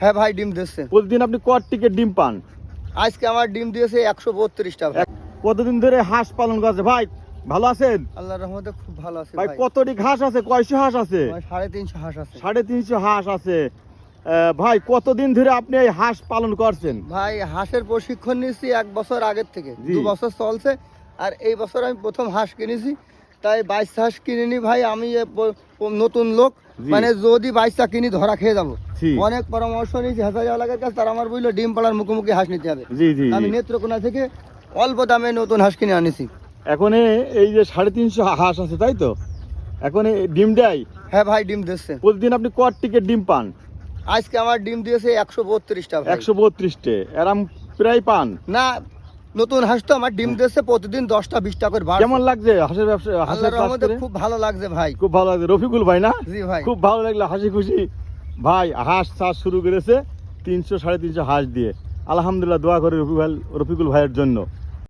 হ্যাঁ ভাই, ডিম দিচ্ছে। প্রতিদিন আপনি কতটিকে ডিম পান? আজকে আমার ডিম দিয়েছে 132টা ভাই। কতদিন ধরে হাঁস পালন করছে ভাই? ভালো আছেন? আল্লাহর রহমতে খুব ভালো আছে ভাই ভাই। কতটি হাঁস আছে? কয়শো হাঁস আছে? আমার 350 হাঁস আছে। 350 হাঁস আছে। ভাই কতদিন ধরে আপনি এই হাঁস পালন করছেন? ভাই হাঁসের প্রশিক্ষণ নিয়েছি 1 বছর আগের থেকে, জি। 2 বছর চলছে। আর এই বছর আমি প্রথম হাঁস কিনেছি, তাই 22 হাঁস কিনিনি ভাই। আমি নতুন লোক, জি। মানে যদি 22টা কিনি ধরা খেয়ে যাবো। জি। অনেক পরামর্শ নিয়েছি হাসাজালার কাছে, তারা আমার বললো ডিম পাড়ার মুখোমুখি হাঁস নিতে হবে। জি জি আমি জি। নেত্রকোনা থেকে অল্প দামে নতুন হাঁস কিনে আনিছি। এখন এই যে 350 হাঁস আছে তাই তো? এখন ডিম দেয়? হ্যাঁ ভাই, ডিম দিচ্ছে। প্রতিদিন আপনি কতটিকে ডিম পান? আজকে আমার ডিম দিয়েছে 132টা ভাই। 132টে এরম প্রায় পান? না, নতুন হাঁস তো আমার ডিম দিচ্ছে প্রতিদিন 10টা 20টা করে বাড়ছে। কেমন লাগছে হাঁসের ব্যবসা? হাঁসের আল্লাহর চাষ রহমতে করে খুব ভালো লাগছে ভাই। খুব ভালো লাগছে। রফিকুল ভাই না? জি ভাই। খুব ভালো লাগলো, হাসি খুশি ভাই হাঁস চাষ শুরু করেছে 300 350 হাঁস দিয়ে। আলহামদুলিল্লাহ, দোয়া করে রফিকুল ভাইয়ের জন্য।